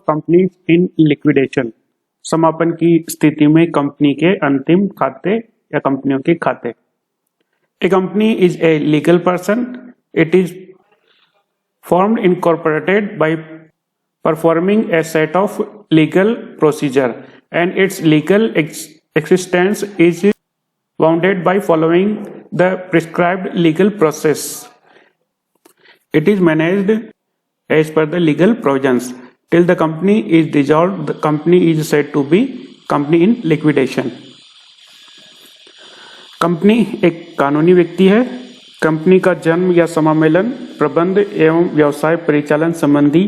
Companies in liquidation, समापन की स्थिति में कंपनी के अंतिम खाते या कंपनियों के खाते। A company is a legal person, it is formed incorporated by performing a set of legal procedure and its legal existence is bounded by following the prescribed legal process. It is managed as per the legal provisions. Till the company is dissolved, the company is said to be company in liquidation. Company एक कानूनी व्यक्ति है। Company का जन्म या समामेलन प्रबंध एवं व्यवसाय परिचालन संबंधी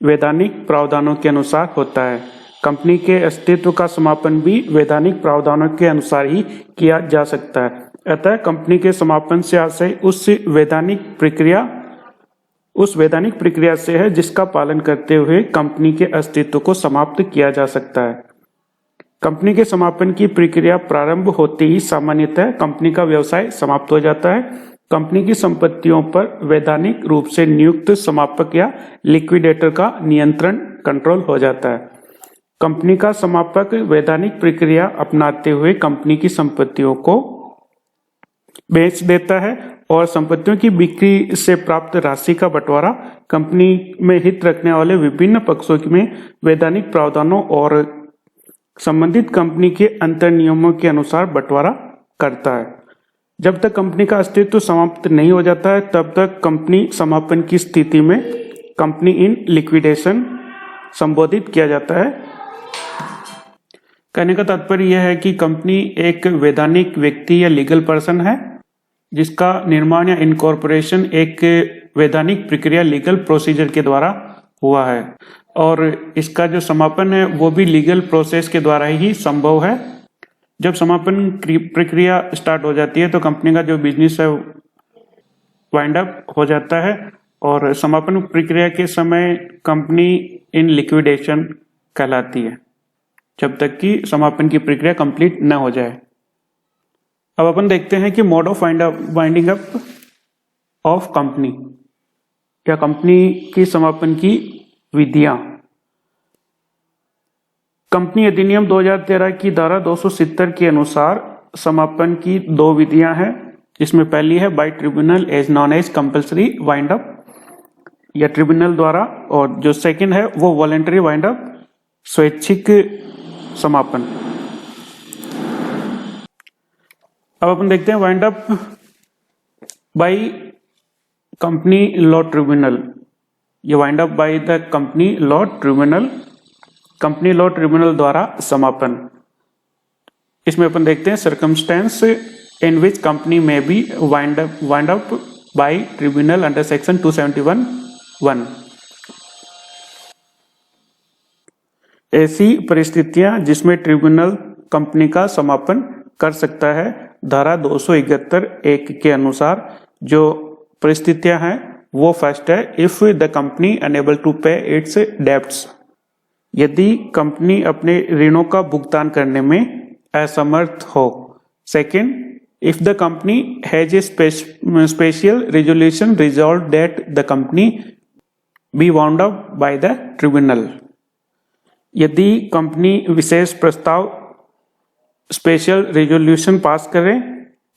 वैधानिक प्रावधानों के अनुसार होता है। कंपनी के अस्तित्व का समापन भी वैधानिक प्रावधानों के अनुसार ही किया जा सकता है। अतः कंपनी के समापन से आशय उस वैधानिक प्रक्रिया से है जिसका पालन करते हुए कंपनी के अस्तित्व को समाप्त किया जा सकता है। कंपनी के समापन की प्रक्रिया प्रारंभ होते ही सामान्यतः कंपनी का व्यवसाय समाप्त हो जाता है। कंपनी की संपत्तियों पर वैधानिक रूप से नियुक्त समापक या लिक्विडेटर का नियंत्रण कंट्रोल हो जाता है। कंपनी का समापक वैधानिक प्रक्रिया अपनाते हुए कंपनी की संपत्तियों को बेच देता है और संपत्तियों की बिक्री से प्राप्त राशि का बंटवारा कंपनी में हित रखने वाले विभिन्न पक्षों में वैधानिक प्रावधानों और संबंधित कंपनी के अंतर नियमों के अनुसार बंटवारा करता है। जब तक कंपनी का अस्तित्व समाप्त नहीं हो जाता है तब तक कंपनी समापन की स्थिति में कंपनी इन लिक्विडेशन संबोधित किया जाता है। कहने का तात्पर्य यह है कि कंपनी एक वैधानिक व्यक्ति या लीगल पर्सन है जिसका निर्माण या इनकॉर्पोरेशन एक वैधानिक प्रक्रिया लीगल प्रोसीजर के द्वारा हुआ है और इसका जो समापन है वो भी लीगल प्रोसेस के द्वारा ही संभव है। जब समापन प्रक्रिया स्टार्ट हो जाती है तो कंपनी का जो बिजनेस है वाइंड अप हो जाता है और समापन प्रक्रिया के समय कंपनी इन लिक्विडेशन कहलाती है जब तक कि समापन की प्रक्रिया कंप्लीट न हो जाए। अब अपन देखते हैं कि mode of winding up of company या कंपनी की समापन की विधियां। कंपनी अधिनियम 2013 की धारा 270 के अनुसार समापन की दो विधियां हैं, जिसमें पहली है by tribunal as non as compulsory wind up या ट्रिब्यूनल द्वारा, और जो सेकंड है वो वॉलेंटरी वाइंड अप स्वैच्छिक समापन। अब अपन देखते हैं wind up by company law tribunal. ये wind up by the company law tribunal, company law tribunal द्वारा समापन। इसमें अपन देखते हैं सर्कमस्टेंस इन विच कंपनी में be wind up by tribunal under section 271(1). ऐसी परिस्थितियां जिसमें ट्रिब्यूनल कंपनी का समापन कर सकता है, धारा 271(1) के अनुसार जो परिस्थितियां हैं वो फर्स्ट है if the company unable to pay its debts, यदि कंपनी अपने ऋणों का भुगतान करने में असमर्थ हो। Second, if the company has a special resolution resolve that the company be wound up by the tribunal, यदि कंपनी विशेष प्रस्ताव स्पेशल रेजोल्यूशन पास करे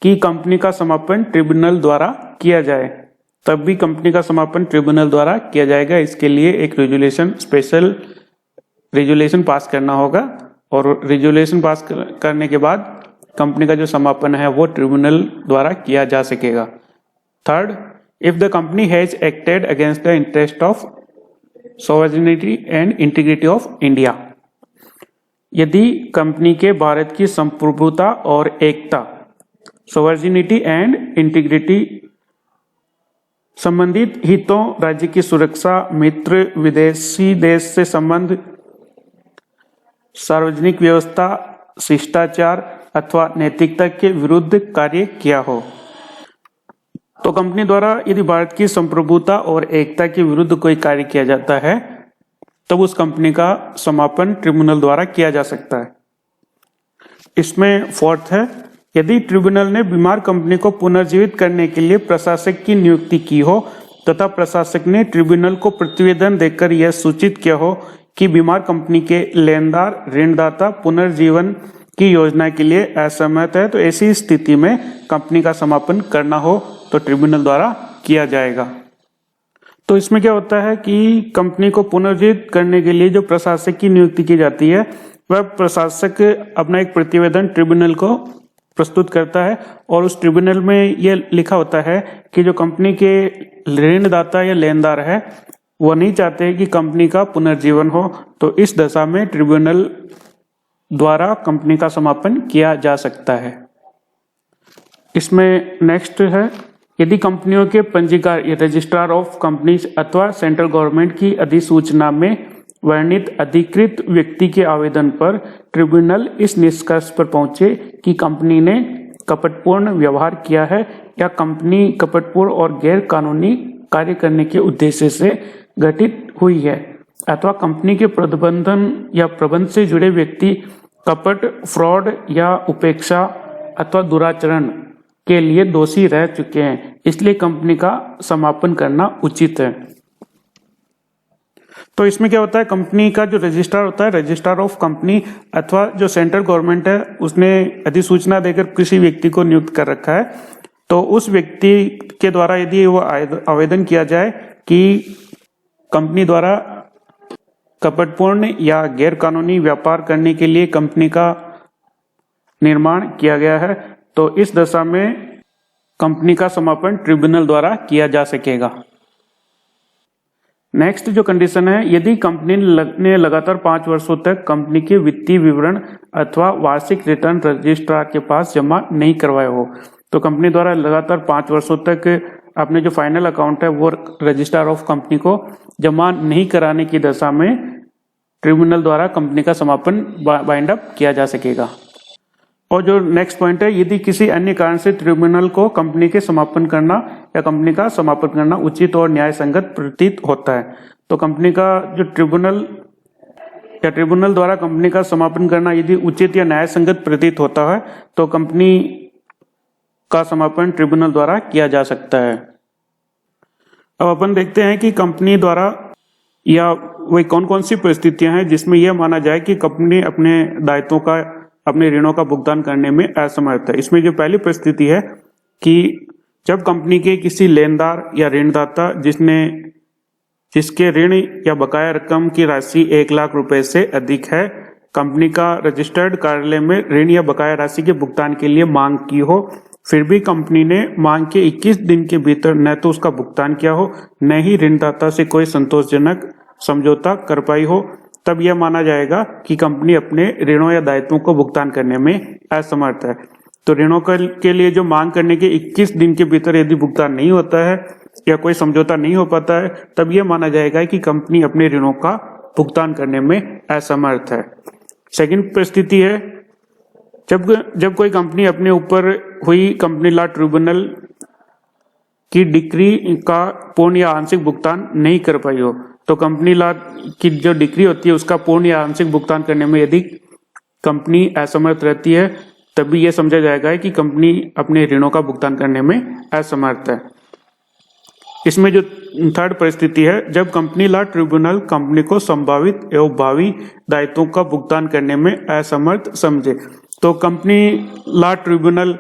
कि कंपनी का समापन ट्रिब्यूनल द्वारा किया जाए, तब भी कंपनी का समापन ट्रिब्यूनल द्वारा किया जाएगा। इसके लिए एक रेजोल्यूशन स्पेशल रेजोल्यूशन पास करना होगा और रेजोल्यूशन पास करने के बाद कंपनी का जो समापन है वो ट्रिब्यूनल द्वारा किया जा सकेगा। Third, if the company has acted against the interest of sovereignty and integrity of India, यदि कंपनी के भारत की संप्रभुता और एकता सॉवरेनिटी एंड इंटीग्रिटी संबंधित हितों, राज्य की सुरक्षा, मित्र विदेशी देश से संबंध, सार्वजनिक व्यवस्था, शिष्टाचार अथवा नैतिकता के विरुद्ध कार्य किया हो, तो कंपनी द्वारा यदि भारत की संप्रभुता और एकता के विरुद्ध कोई कार्य किया जाता है तब उस कंपनी का समापन ट्रिब्यूनल द्वारा किया जा सकता है। इसमें फोर्थ है, यदि ट्रिब्यूनल ने बीमार कंपनी को पुनर्जीवित करने के लिए प्रशासक की नियुक्ति की हो तथा प्रशासक ने ट्रिब्यूनल को प्रतिवेदन देकर यह सूचित किया हो कि बीमार कंपनी के लेनदार ऋणदाता पुनर्जीवन की योजना के लिए असहमत है, तो ऐसी स्थिति में कंपनी का समापन करना हो तो ट्रिब्यूनल द्वारा किया जाएगा। तो इसमें क्या होता है कि कंपनी को पुनर्जीवित करने के लिए जो प्रशासक की नियुक्ति की जाती है, वह प्रशासक अपना एक प्रतिवेदन ट्रिब्यूनल को प्रस्तुत करता है और उस ट्रिब्यूनल में यह लिखा होता है कि जो कंपनी के ऋणदाता या लेनदार है वो नहीं चाहते कि कंपनी का पुनर्जीवन हो, तो इस दशा में ट्रिब्यूनल द्वारा कंपनी का समापन किया जा सकता है। इसमें नेक्स्ट है, यदि कंपनियों के पंजीकार या रजिस्ट्रार ऑफ कंपनीज अथवा सेंट्रल गवर्नमेंट की अधिसूचना में वर्णित अधिकृत व्यक्ति के आवेदन पर ट्रिब्यूनल इस निष्कर्ष पर पहुंचे कि कंपनी ने कपटपूर्ण व्यवहार किया है या कंपनी कपटपूर्ण और गैर कानूनी कार्य करने के उद्देश्य से गठित हुई है अथवा कंपनी के प्रबंधन या प्रबंध से जुड़े व्यक्ति कपट, फ्रॉड या उपेक्षा अथवा दुराचरण के लिए दोषी रह चुके हैं, इसलिए कंपनी का समापन करना उचित है। तो इसमें क्या होता है, कंपनी का जो रजिस्ट्रार होता है, रजिस्ट्रार ऑफ कंपनी अथवा जो सेंट्रल गवर्नमेंट है उसने अधिसूचना देकर किसी व्यक्ति को नियुक्त कर रखा है, तो उस व्यक्ति के द्वारा यदि वो आवेदन किया जाए कि कंपनी द्वारा कपटपूर्ण या गैर कानूनी व्यापार करने के लिए कंपनी का निर्माण किया गया है, तो इस दशा में कंपनी का समापन ट्रिब्यूनल द्वारा किया जा सकेगा। नेक्स्ट जो कंडीशन है, यदि कंपनी ने लगातार 5 वर्षों तक कंपनी के वित्तीय विवरण अथवा वार्षिक रिटर्न रजिस्ट्रार के पास जमा नहीं करवाए हो, तो कंपनी द्वारा लगातार 5 वर्षों तक अपने जो फाइनल अकाउंट है वो रजिस्ट्रार ऑफ कंपनी को जमा नहीं कराने की दशा में ट्रिब्यूनल द्वारा कंपनी का समापन बाइंड अप किया जा सकेगा। और जो नेक्स्ट पॉइंट है, यदि किसी अन्य कारण से ट्रिब्यूनल को कंपनी के समापन करना या कंपनी का समापन करना उचित और न्याय संगत प्रतीत होता है, तो कंपनी का जो ट्रिब्यूनल द्वारा कंपनी का समापन करना यदि उचित या न्याय संगत प्रतीत होता है तो कंपनी का समापन ट्रिब्यूनल द्वारा किया जा सकता है। अब अपन देखते हैं कि कंपनी द्वारा या वही कौन कौन सी परिस्थितियां हैं जिसमें यह माना जाए कि कंपनी अपने दायित्वों का, अपने ऋणों का भुगतान करने में असमर्थ है। इसमें जो पहली परिस्थिति है कि जब कंपनी के किसी लेनदार या ऋणदाता जिसके ऋण या बकाया रकम की राशि 1 लाख रुपए से अधिक है, कंपनी का रजिस्टर्ड कार्यालय में ऋण या बकाया राशि के भुगतान के लिए मांग की हो, फिर भी कंपनी ने मांग के 21 दिन के भीतर न तो उसका भुगतान किया हो, न ही ऋणदाता से कोई संतोषजनक समझौता कर पाई हो, तब यह माना जाएगा कि कंपनी अपने ऋणों या दायित्वों को भुगतान करने में असमर्थ है। तो ऋणों के लिए जो मांग करने के 21 दिन के भीतर यदि भुगतान नहीं होता है या कोई समझौता नहीं हो पाता है, तब यह माना जाएगा कि कंपनी अपने ऋणों का भुगतान करने में असमर्थ है। सेकंड परिस्थिति है, जब कोई कंपनी अपने ऊपर हुई कंपनी लॉ ट्रिब्यूनल की डिक्री का पूर्ण या आंशिक भुगतान नहीं कर पाई हो, तो कंपनी लॉ की जो डिक्री होती है उसका पूर्ण या आंशिक भुगतान करने में यदि कंपनी असमर्थ रहती है, तभी यह समझा जाएगा कि कंपनी अपने ऋणों का भुगतान करने में असमर्थ है। इसमें जो थर्ड परिस्थिति है, जब कंपनी लॉ ट्रिब्यूनल कंपनी को संभावित एवं भावी दायित्वों का भुगतान करने में असमर्थ समझे, तो कंपनी लॉ ट्रिब्यूनल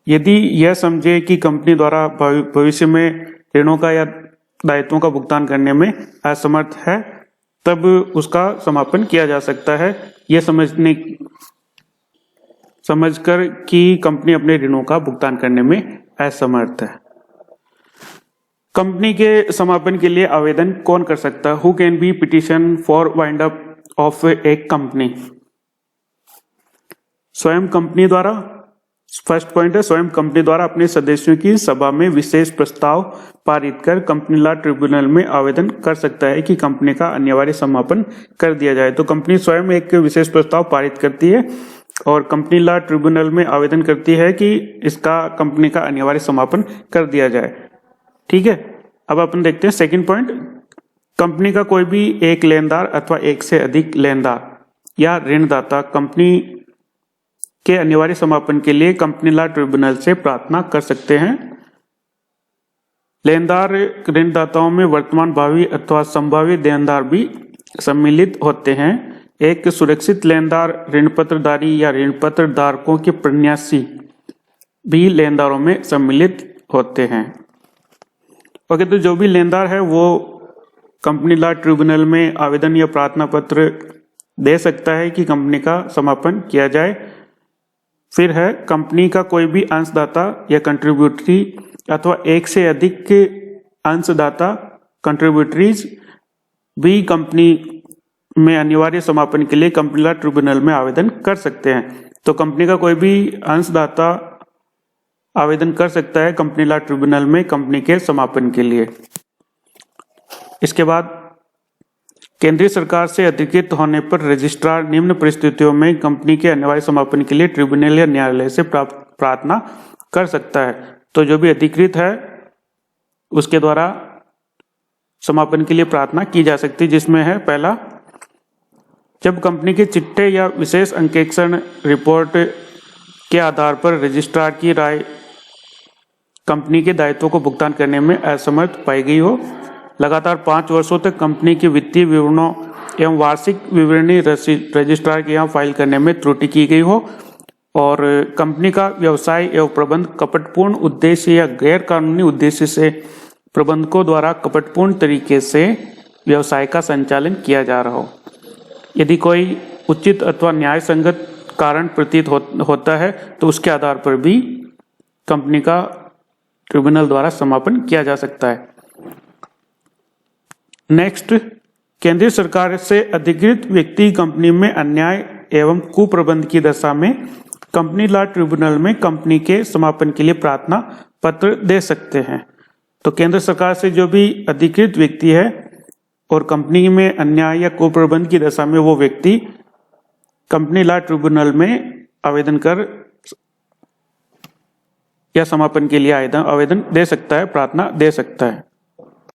यदि यह समझे कि कंपनी द्वारा भविष्य में ऋणों का या दायित्वों का भुगतान करने में असमर्थ है, तब उसका समापन किया जा सकता है, यह समझकर कि कंपनी अपने ऋणों का भुगतान करने में असमर्थ है। कंपनी के समापन के लिए आवेदन कौन कर सकता है? Who can be petition for wind up of A company? स्वयं कंपनी द्वारा, फर्स्ट पॉइंट है, स्वयं कंपनी द्वारा अपने सदस्यों की सभा में विशेष प्रस्ताव पारित कर कंपनी लॉ ट्रिब्यूनल में आवेदन कर सकता है कि कंपनी का अनिवार्य समापन कर दिया जाए। तो कंपनी स्वयं एक विशेष प्रस्ताव पारित करती है और कंपनी लॉ ट्रिब्यूनल में आवेदन करती है कि इसका कंपनी का अनिवार्य समापन कर दिया जाए। ठीक है, अब अपन देखते हैं सेकंड पॉइंट, कंपनी का कोई भी एक लेनदार अथवा एक से अधिक लेनदार या ऋणदाता कंपनी के अनिवार्य समापन के लिए कंपनी लॉ ट्रिब्यूनल से प्रार्थना कर सकते हैं। लेनदार ऋणदाताओं में वर्तमान, भावी अथवा संभावित देनदार भी सम्मिलित होते हैं। एक सुरक्षित लेनदार ऋणपत्रधारी या ऋणपत्र धारकों के प्रन्यासी भी लेनदारों में सम्मिलित होते हैं। ओके, तो जो भी लेनदार है वो कंपनी लॉ ट्रिब्यूनल में आवेदन या प्रार्थना पत्र दे सकता है कि कंपनी का समापन किया जाए। फिर है कंपनी का कोई भी अंशदाता या कंट्रीब्यूटरी अथवा एक से अधिक के अंशदाता कंट्रीब्यूटरीज भी कंपनी में अनिवार्य समापन के लिए कंपनी लॉ ट्रिब्यूनल में आवेदन कर सकते हैं। तो कंपनी का कोई भी अंशदाता आवेदन कर सकता है कंपनी लॉ ट्रिब्यूनल में कंपनी के समापन के लिए। इसके बाद केंद्रीय सरकार से अधिकृत होने पर रजिस्ट्रार निम्न परिस्थितियों में कंपनी के अनिवार्य समापन के लिए ट्रिब्यूनल या न्यायालय से प्रार्थना कर सकता है। तो जो भी अधिकृत है उसके द्वारा समापन के लिए प्रार्थना की जा सकती है, जिसमें है पहला, जब कंपनी के चिट्ठे या विशेष अंकेक्षण रिपोर्ट के आधार पर रजिस्ट्रार की राय कंपनी के दायित्वों को भुगतान करने में असमर्थ पाई गई हो, लगातार 5 वर्षों तक कंपनी के वित्तीय विवरणों एवं वार्षिक विवरणी रजिस्ट्रार के यहाँ फाइल करने में त्रुटि की गई हो, और कंपनी का व्यवसाय एवं प्रबंध कपटपूर्ण उद्देश्य या गैर कानूनी उद्देश्य से प्रबंधकों द्वारा कपटपूर्ण तरीके से व्यवसाय का संचालन किया जा रहा हो। यदि कोई उचित अथवा न्याय संगत कारण प्रतीत होता है तो उसके आधार पर भी कंपनी का ट्रिब्यूनल द्वारा समापन किया जा सकता है। नेक्स्ट, केंद्रीय सरकार से अधिकृत व्यक्ति कंपनी में अन्याय एवं कुप्रबंध की दशा में कंपनी लॉ ट्रिब्यूनल में कंपनी के समापन के लिए प्रार्थना पत्र दे सकते हैं। तो केंद्र सरकार से जो भी अधिकृत व्यक्ति है और कंपनी में अन्याय या कुप्रबंध की दशा में वो व्यक्ति कंपनी लॉ ट्रिब्यूनल में आवेदन कर या समापन के लिए आवेदन दे सकता है, प्रार्थना दे सकता है।